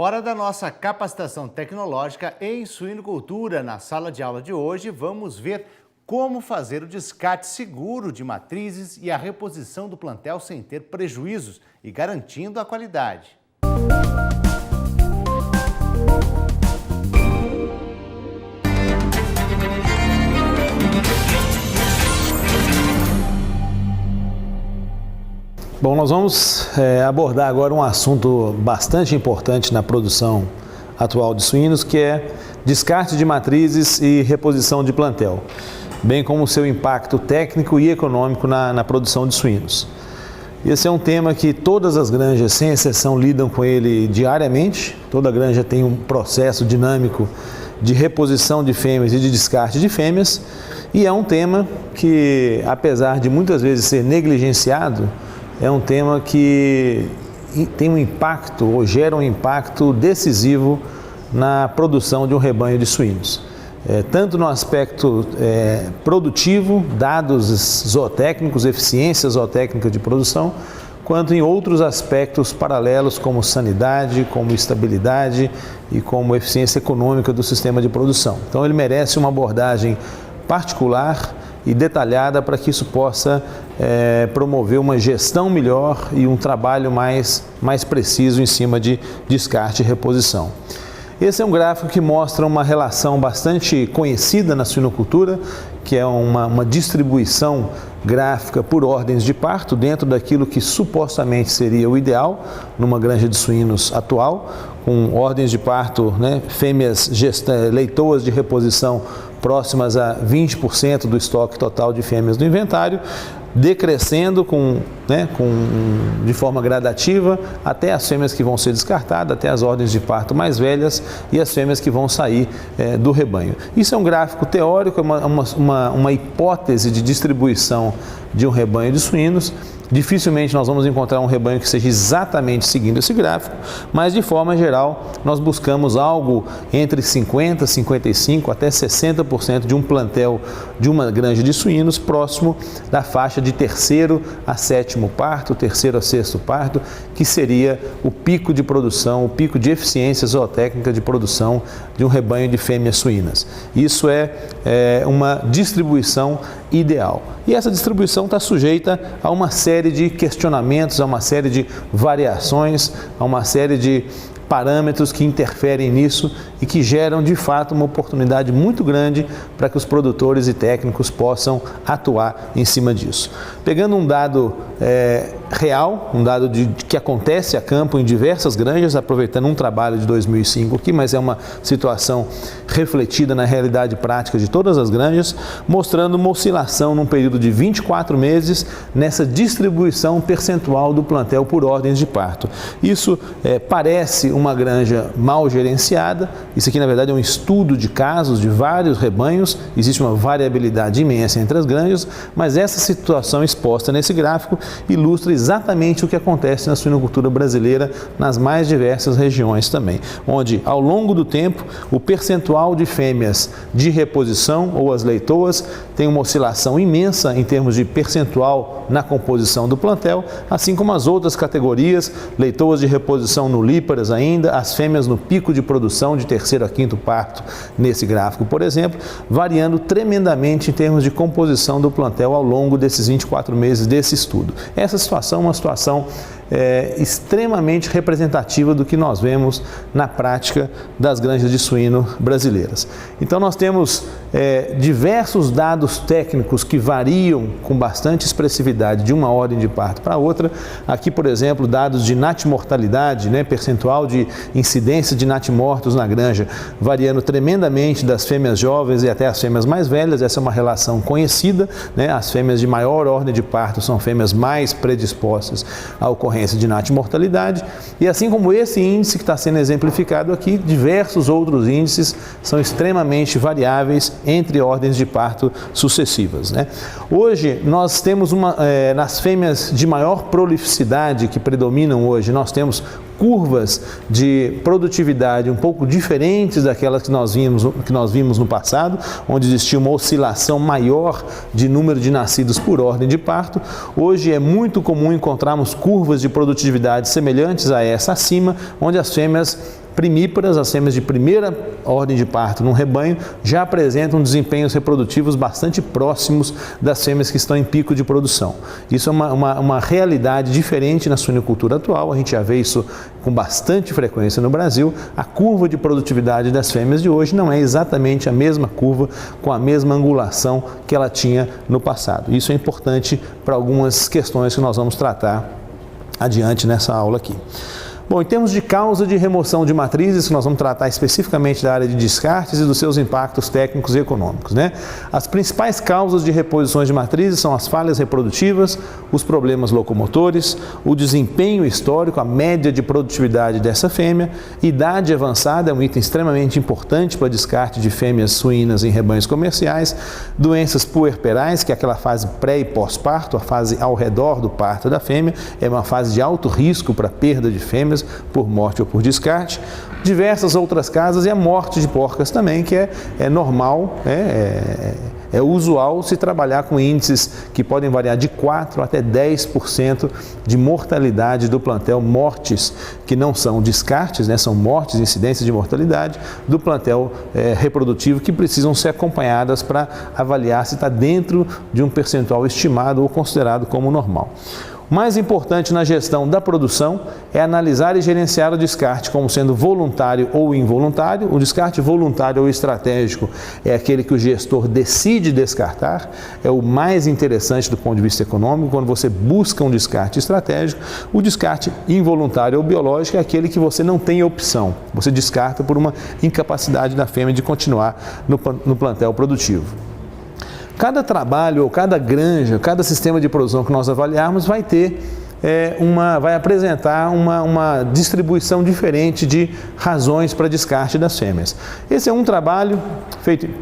Hora da nossa capacitação tecnológica em suinocultura. Na sala de aula de hoje, vamos ver como fazer o descarte seguro de matrizes e a reposição do plantel sem ter prejuízos e garantindo a qualidade. Bom, nós vamos abordar agora um assunto bastante importante na produção atual de suínos, que é descarte de matrizes e reposição de plantel, bem como o seu impacto técnico e econômico na produção de suínos. Esse é um tema que todas as granjas, sem exceção, lidam com ele diariamente. Toda granja tem um processo dinâmico de reposição de fêmeas e de descarte de fêmeas, e é um tema que, apesar de muitas vezes ser negligenciado, é um tema que tem um impacto ou gera um impacto decisivo na produção de um rebanho de suínos. Tanto no aspecto produtivo, dados zootécnicos, eficiência zootécnica de produção, quanto em outros aspectos paralelos como sanidade, como estabilidade e como eficiência econômica do sistema de produção. Então ele merece uma abordagem particular e detalhada para que isso possa promover uma gestão melhor e um trabalho mais preciso em cima de descarte e reposição. Esse é um gráfico que mostra uma relação bastante conhecida na suinocultura, que é uma distribuição gráfica por ordens de parto dentro daquilo que supostamente seria o ideal numa granja de suínos atual, com ordens de parto, fêmeas leitoas de reposição próximas a 20% do estoque total de fêmeas do inventário, decrescendo de forma gradativa até as fêmeas que vão ser descartadas, até as ordens de parto mais velhas e as fêmeas que vão sair do rebanho. Isso é um gráfico teórico, uma hipótese de distribuição de um rebanho de suínos. Dificilmente nós vamos encontrar um rebanho que seja exatamente seguindo esse gráfico, mas de forma geral nós buscamos algo entre 50%, 55% até 60% de um plantel de uma granja de suínos próximo da faixa de terceiro a sétimo parto, terceiro a sexto parto, que seria o pico de produção, o pico de eficiência zootécnica de produção de um rebanho de fêmeas suínas. Isso é uma distribuição ideal. E essa distribuição está sujeita a uma série de questionamentos, a uma série de variações, a uma série de parâmetros que interferem nisso e que geram de fato uma oportunidade muito grande para que os produtores e técnicos possam atuar em cima disso. Pegando um dado real, um dado que acontece a campo em diversas granjas, aproveitando um trabalho de 2005 aqui, mas é uma situação refletida na realidade prática de todas as granjas, mostrando uma oscilação num período de 24 meses nessa distribuição percentual do plantel por ordens de parto. Isso parece uma granja mal gerenciada. Isso aqui na verdade é um estudo de casos de vários rebanhos, existe uma variabilidade imensa entre as granjas, mas essa situação exposta nesse gráfico ilustra exatamente o que acontece na suinocultura brasileira nas mais diversas regiões também, onde ao longo do tempo o percentual de fêmeas de reposição ou as leitoas tem uma oscilação imensa em termos de percentual na composição do plantel, assim como as outras categorias, leitoas de reposição nulíparas ainda, as fêmeas no pico de produção de terceiro a quinto parto nesse gráfico, por exemplo, variando tremendamente em termos de composição do plantel ao longo desses 24 meses desse estudo. Essa situação é uma situação extremamente representativa do que nós vemos na prática das granjas de suíno brasileiras. Então nós temos diversos dados técnicos que variam com bastante expressividade de uma ordem de parto para outra. Aqui, por exemplo, dados de natimortalidade, percentual de incidência de natimortos na granja, variando tremendamente das fêmeas jovens e até as fêmeas mais velhas. Essa é uma relação conhecida, as fêmeas de maior ordem de parto são fêmeas mais predispostas à ocorrência de natimortalidade, e assim como esse índice que está sendo exemplificado aqui, diversos outros índices são extremamente variáveis entre ordens de parto sucessivas. Hoje nós temos nas fêmeas de maior prolificidade que predominam hoje, nós temos curvas de produtividade um pouco diferentes daquelas que nós vimos no passado, onde existia uma oscilação maior de número de nascidos por ordem de parto. Hoje é muito comum encontrarmos curvas de produtividade semelhantes a essa acima, onde as fêmeas primíparas, as fêmeas de primeira ordem de parto num rebanho, já apresentam desempenhos reprodutivos bastante próximos das fêmeas que estão em pico de produção. Isso é uma realidade diferente na suinocultura atual, a gente já vê isso com bastante frequência no Brasil. A curva de produtividade das fêmeas de hoje não é exatamente a mesma curva, com a mesma angulação que ela tinha no passado. Isso é importante para algumas questões que nós vamos tratar adiante nessa aula aqui. Bom, em termos de causa de remoção de matrizes, nós vamos tratar especificamente da área de descartes e dos seus impactos técnicos e econômicos, né? As principais causas de reposições de matrizes são as falhas reprodutivas, os problemas locomotores, o desempenho histórico, a média de produtividade dessa fêmea, idade avançada é um item extremamente importante para descarte de fêmeas suínas em rebanhos comerciais, doenças puerperais, que é aquela fase pré e pós-parto, a fase ao redor do parto da fêmea, é uma fase de alto risco para perda de fêmeas por morte ou por descarte, diversas outras causas e a morte de porcas também, que é normal, é usual se trabalhar com índices que podem variar de 4% até 10% de mortalidade do plantel, mortes que não são descartes, né, são mortes, incidências de mortalidade do plantel reprodutivo que precisam ser acompanhadas para avaliar se está dentro de um percentual estimado ou considerado como normal. O mais importante na gestão da produção é analisar e gerenciar o descarte como sendo voluntário ou involuntário. O descarte voluntário ou estratégico é aquele que o gestor decide descartar, é o mais interessante do ponto de vista econômico, quando você busca um descarte estratégico. O descarte involuntário ou biológico é aquele que você não tem opção, você descarta por uma incapacidade da fêmea de continuar no plantel produtivo. Cada trabalho ou cada granja, cada sistema de produção que nós avaliarmos vai ter vai apresentar uma distribuição diferente de razões para descarte das fêmeas. Esse é um trabalho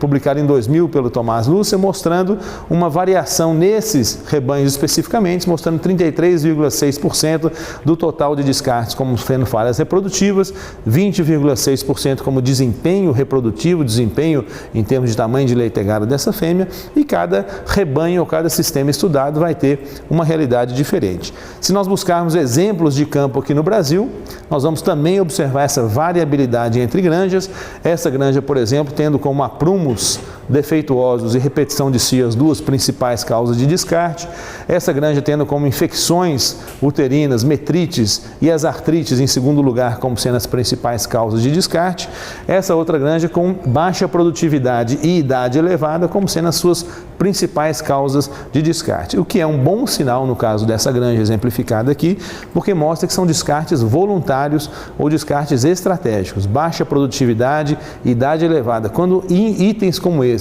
publicado em 2000 pelo Tomás Lúcia, mostrando uma variação nesses rebanhos especificamente, mostrando 33,6% do total de descartes como sendo falhas reprodutivas, 20,6% como desempenho reprodutivo, desempenho em termos de tamanho de leitegada dessa fêmea, e cada rebanho ou cada sistema estudado vai ter uma realidade diferente. Se nós buscarmos exemplos de campo aqui no Brasil, nós vamos também observar essa variabilidade entre granjas. Essa granja, por exemplo, tendo como aprumos defeituosos e repetição de cio as duas principais causas de descarte. Essa granja tendo como infecções uterinas, metrites e as artrites em segundo lugar como sendo as principais causas de descarte. Essa outra granja com baixa produtividade e idade elevada como sendo as suas principais causas de descarte. O que é um bom sinal no caso dessa granja exemplificada aqui, porque mostra que são descartes voluntários ou descartes estratégicos. Baixa produtividade, idade elevada. Quando itens como esse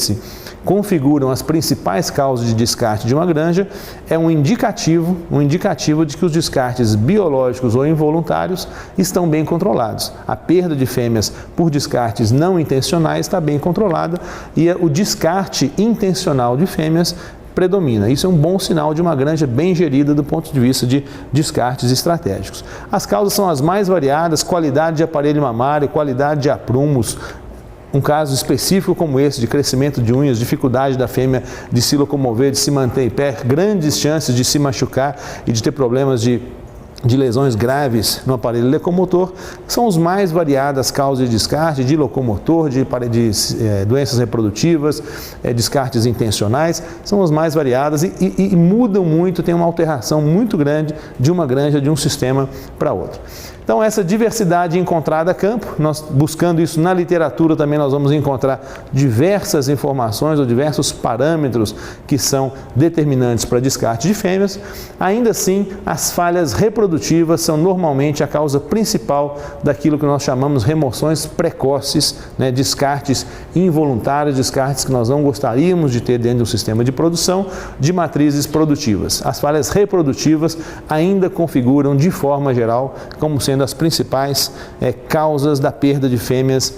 configuram as principais causas de descarte de uma granja, é um indicativo de que os descartes biológicos ou involuntários estão bem controlados. A perda de fêmeas por descartes não intencionais está bem controlada e o descarte intencional de fêmeas predomina. Isso é um bom sinal de uma granja bem gerida do ponto de vista de descartes estratégicos. As causas são as mais variadas: qualidade de aparelho mamário, qualidade de aprumos. Um caso específico como esse, de crescimento de unhas, dificuldade da fêmea de se locomover, de se manter em pé, grandes chances de se machucar e de ter problemas de lesões graves no aparelho locomotor, são os mais variadas causas de descarte, de locomotor, de doenças reprodutivas, descartes intencionais, são as mais variadas e mudam muito, tem uma alteração muito grande de uma granja, de um sistema para outro. Então, essa diversidade encontrada a campo, nós buscando isso na literatura também nós vamos encontrar diversas informações ou diversos parâmetros que são determinantes para descarte de fêmeas. Ainda assim, as falhas reprodutivas são normalmente a causa principal daquilo que nós chamamos remoções precoces, né? Descartes involuntários, descartes que nós não gostaríamos de ter dentro do sistema de produção de matrizes produtivas. As falhas reprodutivas ainda configuram de forma geral como sendo as principais causas da perda de fêmeas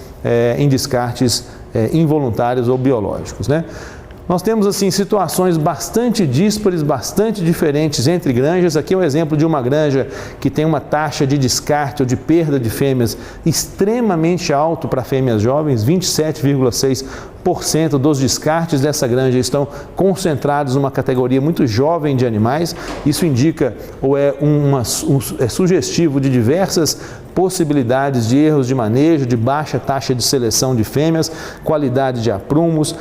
em descartes involuntários ou biológicos, né? Nós temos assim situações bastante díspares, bastante diferentes entre granjas. Aqui é um exemplo de uma granja que tem uma taxa de descarte ou de perda de fêmeas extremamente alto para fêmeas jovens, 27,6% 90% dos descartes dessa granja estão concentrados numa categoria muito jovem de animais. Isso indica ou é sugestivo de diversas possibilidades de erros de manejo, de baixa taxa de seleção de fêmeas, qualidade de aprumos,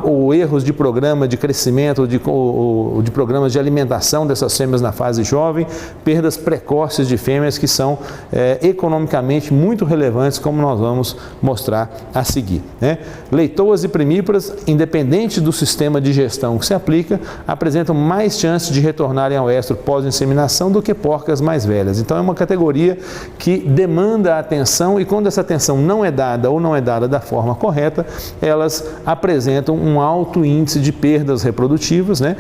ou erros de programa de crescimento ou de programas de alimentação dessas fêmeas na fase jovem, perdas precoces de fêmeas que são economicamente muito relevantes, como nós vamos mostrar a seguir, né? Leitoas e primíparas, independente do sistema de gestão que se aplica, apresentam mais chances de retornarem ao estro pós-inseminação do que porcas mais velhas. Então é uma categoria que demanda atenção, e quando essa atenção não é dada ou não é dada da forma correta, elas apresentam um alto índice de perdas reprodutivas, né?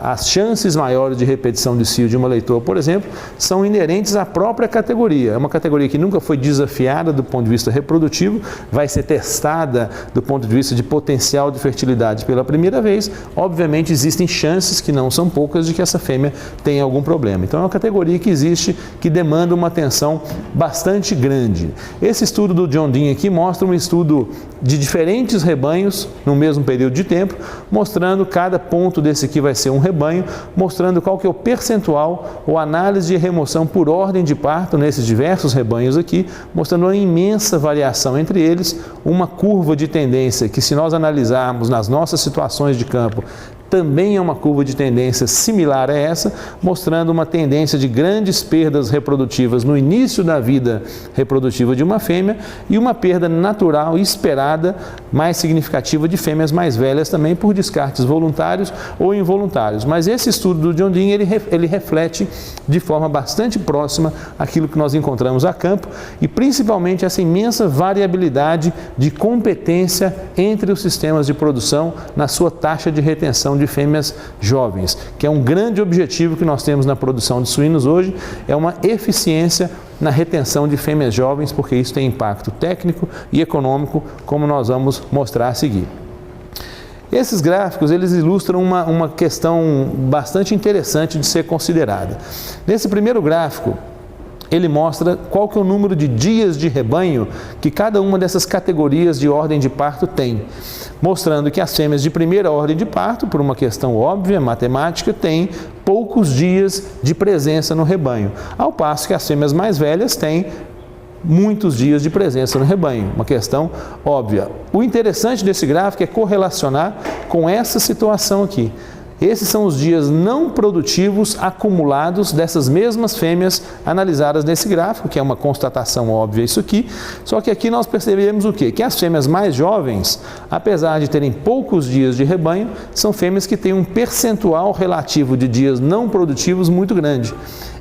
As chances maiores de repetição de cio de uma leitoa, por exemplo, são inerentes à própria categoria. É uma categoria que nunca foi desafiada do ponto de vista reprodutivo, vai ser testada do ponto de vista de potencial de fertilidade pela primeira vez. Obviamente existem chances, que não são poucas, de que essa fêmea tenha algum problema. Então é uma categoria que existe, que demanda uma atenção bastante grande. Esse estudo do John Dean aqui mostra um estudo de diferentes rebanhos no mesmo período de tempo, mostrando cada ponto desse aqui vai ser um rebanho, mostrando qual que é o percentual ou análise de remoção por ordem de parto nesses diversos rebanhos aqui, mostrando uma imensa variação entre eles, uma curva de tendência que, se nós analisarmos nas nossas situações de campo, também é uma curva de tendência similar a essa, mostrando uma tendência de grandes perdas reprodutivas no início da vida reprodutiva de uma fêmea e uma perda natural esperada mais significativa de fêmeas mais velhas também, por descartes voluntários ou involuntários. Mas esse estudo do John Dean, ele reflete de forma bastante próxima aquilo que nós encontramos a campo, e principalmente essa imensa variabilidade de competência entre os sistemas de produção na sua taxa de retenção de fêmeas jovens, que é um grande objetivo que nós temos na produção de suínos hoje, é uma eficiência na retenção de fêmeas jovens, porque isso tem impacto técnico e econômico, como nós vamos mostrar a seguir. Esses gráficos, eles ilustram uma questão bastante interessante de ser considerada. Nesse primeiro gráfico, ele mostra qual que é o número de dias de rebanho que cada uma dessas categorias de ordem de parto tem, mostrando que as fêmeas de primeira ordem de parto, por uma questão óbvia, matemática, têm poucos dias de presença no rebanho, ao passo que as fêmeas mais velhas têm muitos dias de presença no rebanho, uma questão óbvia. O interessante desse gráfico é correlacionar com essa situação aqui. Esses são os dias não produtivos acumulados dessas mesmas fêmeas analisadas nesse gráfico, que é uma constatação óbvia isso aqui, só que aqui nós percebemos o quê? Que as fêmeas mais jovens, apesar de terem poucos dias de rebanho, são fêmeas que têm um percentual relativo de dias não produtivos muito grande.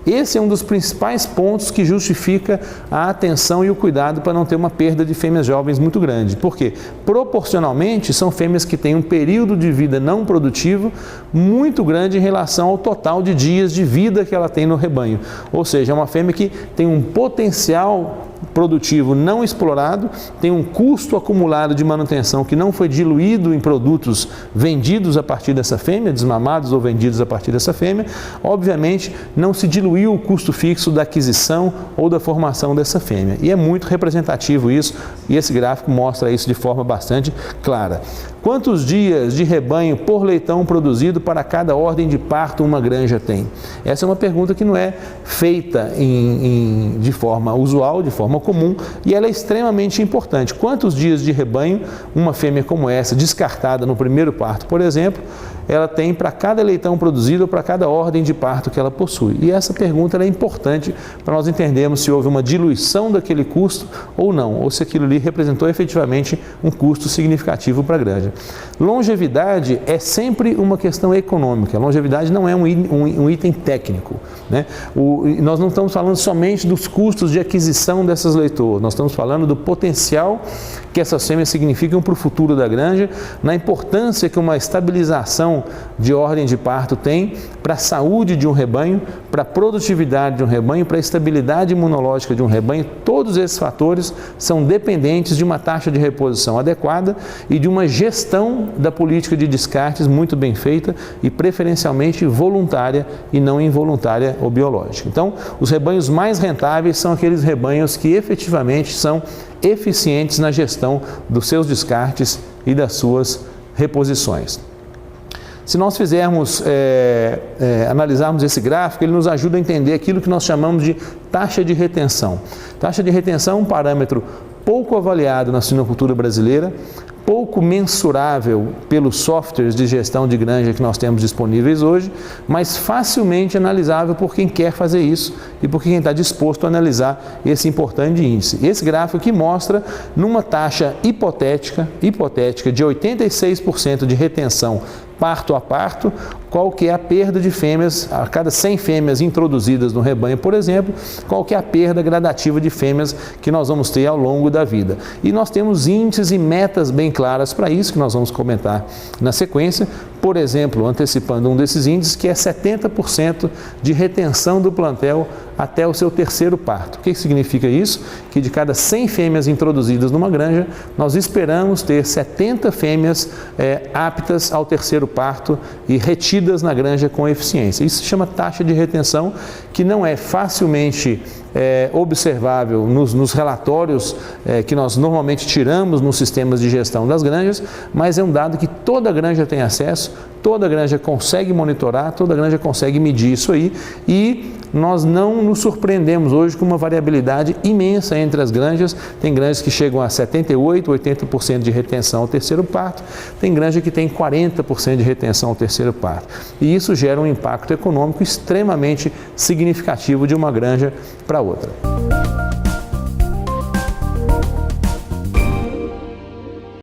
Esse é um dos principais pontos que justifica a atenção e o cuidado para não ter uma perda de fêmeas jovens muito grande. Por quê? Proporcionalmente, são fêmeas que têm um período de vida não produtivo muito grande em relação ao total de dias de vida que ela tem no rebanho. Ou seja, é uma fêmea que tem um potencial produtivo não explorado, tem um custo acumulado de manutenção que não foi diluído em produtos vendidos a partir dessa fêmea, desmamados ou vendidos a partir dessa fêmea. Obviamente, não se diluiu o custo fixo da aquisição ou da formação dessa fêmea. E é muito representativo isso, e esse gráfico mostra isso de forma bastante clara. Quantos dias de rebanho por leitão produzido para cada ordem de parto uma granja tem? Essa é uma pergunta que não é feita de forma usual, de forma comum, e ela é extremamente importante. Quantos dias de rebanho uma fêmea como essa, descartada no primeiro parto, por exemplo, ela tem para cada leitão produzido ou para cada ordem de parto que ela possui? E essa pergunta é importante para nós entendermos se houve uma diluição daquele custo ou não, ou se aquilo ali representou efetivamente um custo significativo para a granja. Longevidade é sempre uma questão econômica, longevidade não é um item técnico, né? Nós não estamos falando somente dos custos de aquisição dessas leitoas, nós estamos falando do potencial que essas fêmeas significam para o futuro da granja, na importância que uma estabilização gestão de ordem de parto tem para a saúde de um rebanho, para a produtividade de um rebanho, para a estabilidade imunológica de um rebanho. Todos esses fatores são dependentes de uma taxa de reposição adequada e de uma gestão da política de descartes muito bem feita e preferencialmente voluntária e não involuntária ou biológica. Então, os rebanhos mais rentáveis são aqueles rebanhos que efetivamente são eficientes na gestão dos seus descartes e das suas reposições. Se nós analisarmos esse gráfico, ele nos ajuda a entender aquilo que nós chamamos de taxa de retenção. Taxa de retenção é um parâmetro pouco avaliado na suinocultura brasileira, pouco mensurável pelos softwares de gestão de granja que nós temos disponíveis hoje, mas facilmente analisável por quem quer fazer isso e por quem está disposto a analisar esse importante índice. Esse gráfico aqui mostra, numa taxa hipotética de 86% de retenção parto a parto, qual que é a perda de fêmeas, a cada 100 fêmeas introduzidas no rebanho, por exemplo, qual que é a perda gradativa de fêmeas que nós vamos ter ao longo da vida. E nós temos índices e metas bem claras para isso, que nós vamos comentar na sequência. Por exemplo, antecipando um desses índices, que é 70% de retenção do plantel até o seu terceiro parto. O que significa isso? Que de cada 100 fêmeas introduzidas numa granja, nós esperamos ter 70 fêmeas aptas ao terceiro parto e retidas na granja com eficiência. Isso se chama taxa de retenção, que não é facilmente observável nos relatórios que nós normalmente tiramos nos sistemas de gestão das granjas, mas é um dado que toda granja tem acesso, toda granja consegue monitorar, toda granja consegue medir isso aí, e nós não nos surpreendemos hoje com uma variabilidade imensa entre as granjas. Tem granjas que chegam a 78%, 80% de retenção ao terceiro parto, tem granja que tem 40% de retenção ao terceiro parto. E isso gera um impacto econômico extremamente significativo de uma granja para outra.